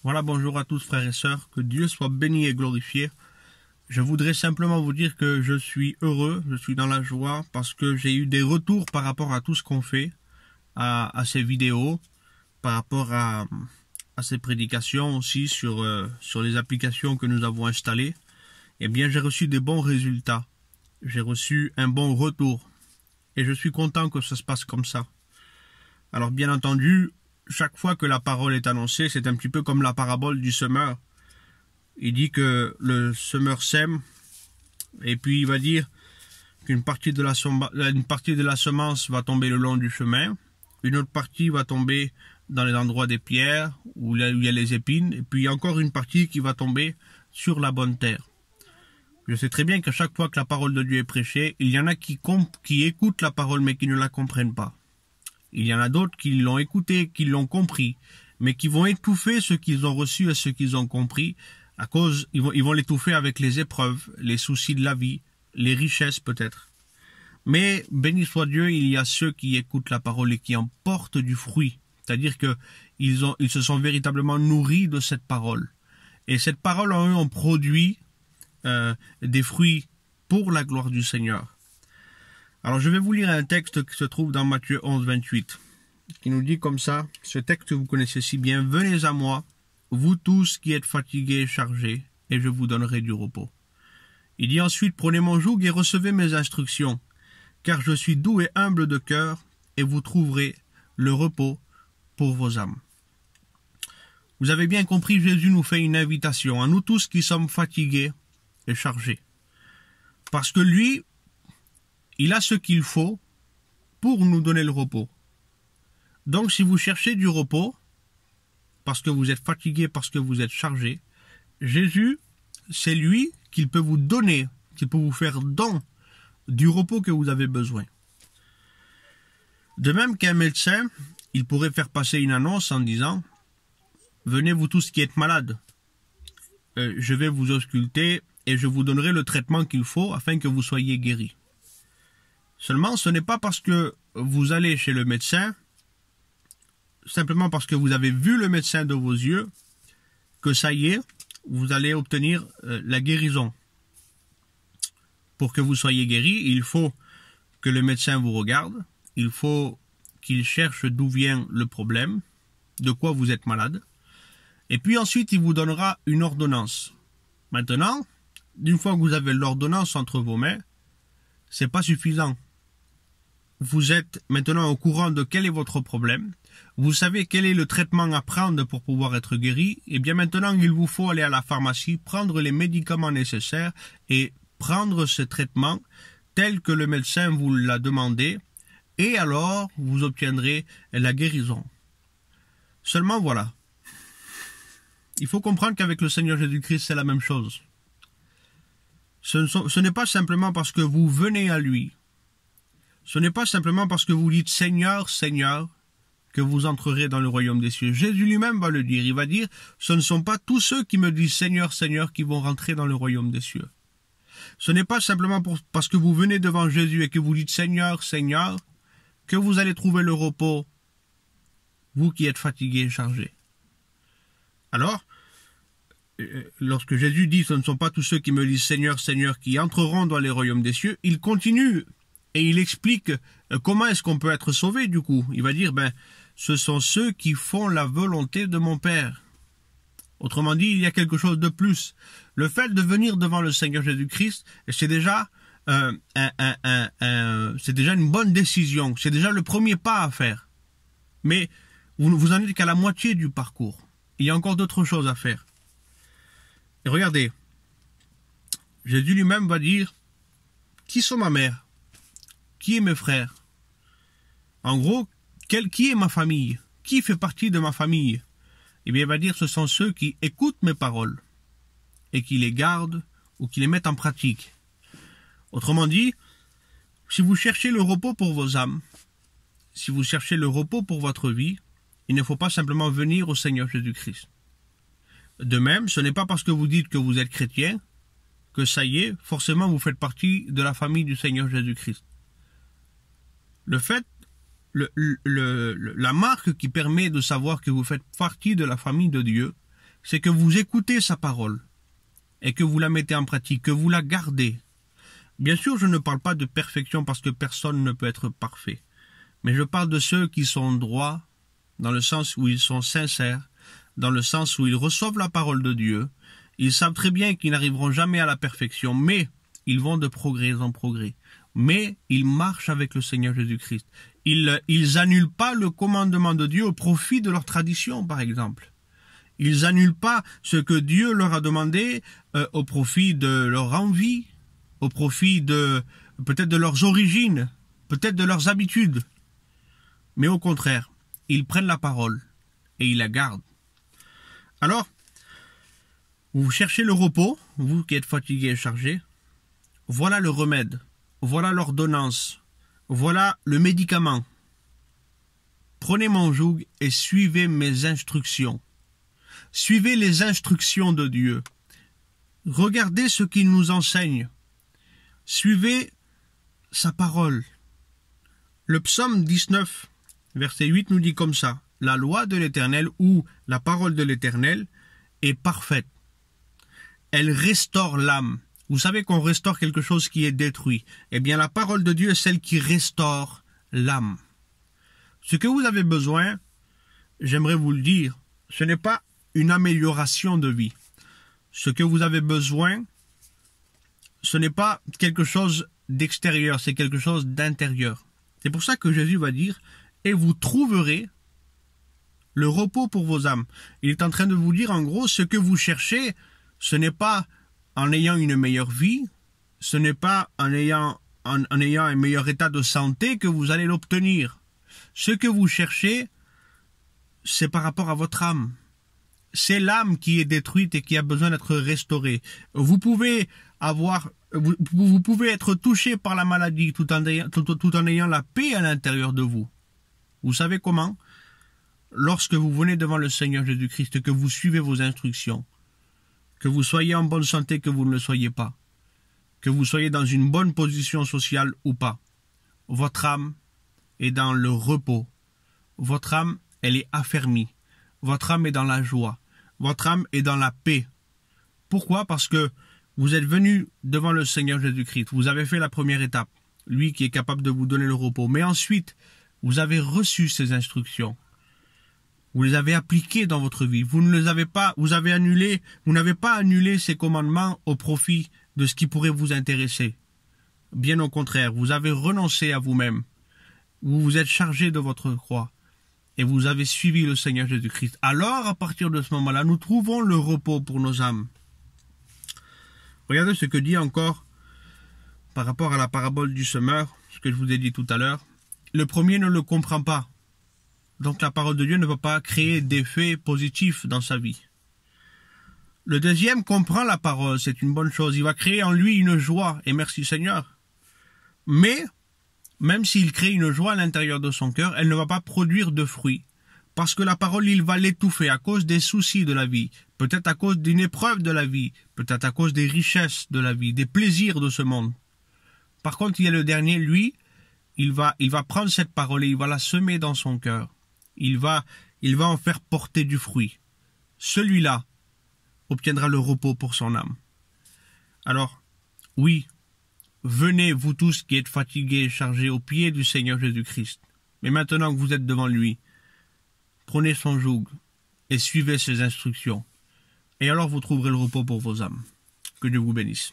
Voilà, bonjour à tous frères et sœurs, que Dieu soit béni et glorifié. Je voudrais simplement vous dire que je suis heureux, je suis dans la joie parce que j'ai eu des retours par rapport à tout ce qu'on fait, à ces vidéos, par rapport à ces prédications aussi sur les applications que nous avons installées. Eh bien, j'ai reçu des bons résultats, j'ai reçu un bon retour et je suis content que ça se passe comme ça. Alors bien entendu, chaque fois que la parole est annoncée, c'est un petit peu comme la parabole du semeur. Il dit que le semeur sème, et puis il va dire qu'une partie de la semence va tomber le long du chemin, une autre partie va tomber dans les endroits des pierres, où il y a les épines, et puis encore une partie qui va tomber sur la bonne terre. Je sais très bien qu'à chaque fois que la parole de Dieu est prêchée, il y en a qui écoutent la parole mais qui ne la comprennent pas. Il y en a d'autres qui l'ont écouté, qui l'ont compris, mais qui vont étouffer ce qu'ils ont reçu et ce qu'ils ont compris, à cause, ils vont l'étouffer avec les épreuves, les soucis de la vie, les richesses peut-être. Mais, béni soit Dieu, il y a ceux qui écoutent la parole et qui en portent du fruit. C'est-à-dire que ils se sont véritablement nourris de cette parole. Et cette parole en eux ont produit des fruits pour la gloire du Seigneur. Alors je vais vous lire un texte qui se trouve dans Matthieu 11, 28, qui nous dit comme ça, ce texte que vous connaissez si bien, « Venez à moi, vous tous qui êtes fatigués et chargés, et je vous donnerai du repos. » Il dit ensuite, « Prenez mon joug et recevez mes instructions, car je suis doux et humble de cœur, et vous trouverez le repos pour vos âmes. » Vous avez bien compris, Jésus nous fait une invitation à nous tous qui sommes fatigués et chargés. Parce que lui, il a ce qu'il faut pour nous donner le repos. Donc si vous cherchez du repos, parce que vous êtes fatigué, parce que vous êtes chargé, Jésus, c'est lui qu'il peut vous donner, qu'il peut vous faire don du repos que vous avez besoin. De même qu'un médecin, il pourrait faire passer une annonce en disant « Venez vous tous qui êtes malades, je vais vous ausculter et je vous donnerai le traitement qu'il faut afin que vous soyez guéris. » Seulement, ce n'est pas parce que vous allez chez le médecin, simplement parce que vous avez vu le médecin de vos yeux, que ça y est, vous allez obtenir la guérison. Pour que vous soyez guéri, il faut que le médecin vous regarde, il faut qu'il cherche d'où vient le problème, de quoi vous êtes malade, et puis ensuite il vous donnera une ordonnance. Maintenant, d'une fois que vous avez l'ordonnance entre vos mains, c'est pas suffisant. Vous êtes maintenant au courant de quel est votre problème. Vous savez quel est le traitement à prendre pour pouvoir être guéri. Et bien maintenant, il vous faut aller à la pharmacie, prendre les médicaments nécessaires et prendre ce traitement tel que le médecin vous l'a demandé. Et alors, vous obtiendrez la guérison. Seulement voilà. Il faut comprendre qu'avec le Seigneur Jésus-Christ, c'est la même chose. Ce n'est pas simplement parce que vous venez à lui. Ce n'est pas simplement parce que vous dites « Seigneur, Seigneur » que vous entrerez dans le royaume des cieux. Jésus lui-même va le dire. Il va dire « Ce ne sont pas tous ceux qui me disent « Seigneur, Seigneur » qui vont rentrer dans le royaume des cieux. » Ce n'est pas simplement parce que vous venez devant Jésus et que vous dites « Seigneur, Seigneur » que vous allez trouver le repos, vous qui êtes fatigués et chargés. Alors, lorsque Jésus dit « Ce ne sont pas tous ceux qui me disent « Seigneur, Seigneur » qui entreront dans les royaumes des cieux », il continue et il explique comment est-ce qu'on peut être sauvé du coup. Il va dire, ce sont ceux qui font la volonté de mon Père. Autrement dit, il y a quelque chose de plus. Le fait de venir devant le Seigneur Jésus-Christ, c'est déjà une bonne décision. C'est déjà le premier pas à faire. Mais vous en êtes qu'à la moitié du parcours. Il y a encore d'autres choses à faire. Et regardez, Jésus lui-même va dire, qui sont ma mère? Qui est mes frères? En gros, qui est ma famille? Qui fait partie de ma famille? Eh bien, il va dire, ce sont ceux qui écoutent mes paroles et qui les gardent ou qui les mettent en pratique. Autrement dit, si vous cherchez le repos pour vos âmes, si vous cherchez le repos pour votre vie, il ne faut pas simplement venir au Seigneur Jésus-Christ. De même, ce n'est pas parce que vous dites que vous êtes chrétien que ça y est, forcément vous faites partie de la famille du Seigneur Jésus-Christ. Le fait, la marque qui permet de savoir que vous faites partie de la famille de Dieu, c'est que vous écoutez sa parole et que vous la mettez en pratique, que vous la gardez. Bien sûr, je ne parle pas de perfection parce que personne ne peut être parfait. Mais je parle de ceux qui sont droits, dans le sens où ils sont sincères, dans le sens où ils reçoivent la parole de Dieu. Ils savent très bien qu'ils n'arriveront jamais à la perfection, mais ils vont de progrès en progrès. Mais ils marchent avec le Seigneur Jésus-Christ. Ils annulent pas le commandement de Dieu au profit de leur tradition, par exemple. Ils annulent pas ce que Dieu leur a demandé au profit de leur envie, au profit de peut-être de leurs origines, peut-être de leurs habitudes. Mais au contraire, ils prennent la parole et ils la gardent. Alors, vous cherchez le repos, vous qui êtes fatigué et chargé. Voilà le remède, voilà l'ordonnance, voilà le médicament. Prenez mon joug et suivez mes instructions. Suivez les instructions de Dieu. Regardez ce qu'il nous enseigne. Suivez sa parole. Le psaume 19, verset 8 nous dit comme ça. La loi de l'Éternel ou la parole de l'Éternel est parfaite. Elle restaure l'âme. Vous savez qu'on restaure quelque chose qui est détruit. Eh bien, la parole de Dieu est celle qui restaure l'âme. Ce que vous avez besoin, j'aimerais vous le dire, ce n'est pas une amélioration de vie. Ce que vous avez besoin, ce n'est pas quelque chose d'extérieur, c'est quelque chose d'intérieur. C'est pour ça que Jésus va dire, et vous trouverez le repos pour vos âmes. Il est en train de vous dire, en gros, ce que vous cherchez, ce n'est pas en ayant une meilleure vie, ce n'est pas en ayant un meilleur état de santé que vous allez l'obtenir. Ce que vous cherchez, c'est par rapport à votre âme. C'est l'âme qui est détruite et qui a besoin d'être restaurée. Vous pouvez être touché par la maladie tout en ayant la paix à l'intérieur de vous. Vous savez comment? Lorsque vous venez devant le Seigneur Jésus-Christ, que vous suivez vos instructions, que vous soyez en bonne santé, que vous ne le soyez pas, que vous soyez dans une bonne position sociale ou pas, votre âme est dans le repos. Votre âme, elle est affermie. Votre âme est dans la joie. Votre âme est dans la paix. Pourquoi? Parce que vous êtes venu devant le Seigneur Jésus-Christ. Vous avez fait la première étape, lui qui est capable de vous donner le repos. Mais ensuite, vous avez reçu ces instructions. Vous les avez appliquées dans votre vie. Vous ne les avez pas, vous n'avez pas annulé ces commandements au profit de ce qui pourrait vous intéresser. Bien au contraire, vous avez renoncé à vous-même. Vous vous êtes chargé de votre croix. Et vous avez suivi le Seigneur Jésus-Christ. Alors, à partir de ce moment-là, nous trouvons le repos pour nos âmes. Regardez ce que dit encore par rapport à la parabole du semeur, ce que je vous ai dit tout à l'heure. Le premier ne le comprend pas. Donc la parole de Dieu ne va pas créer d'effets positifs dans sa vie. Le deuxième comprend la parole, c'est une bonne chose. Il va créer en lui une joie, et merci Seigneur. Mais, même s'il crée une joie à l'intérieur de son cœur, elle ne va pas produire de fruits. Parce que la parole, il va l'étouffer à cause des soucis de la vie, peut-être à cause d'une épreuve de la vie, peut-être à cause des richesses de la vie, des plaisirs de ce monde. Par contre, il y a le dernier, lui, il va prendre cette parole et il va la semer dans son cœur. Il va en faire porter du fruit. Celui-là obtiendra le repos pour son âme. Alors, oui, venez, vous tous qui êtes fatigués et chargés aux pieds du Seigneur Jésus-Christ. Mais maintenant que vous êtes devant lui, prenez son joug et suivez ses instructions. Et alors vous trouverez le repos pour vos âmes. Que Dieu vous bénisse.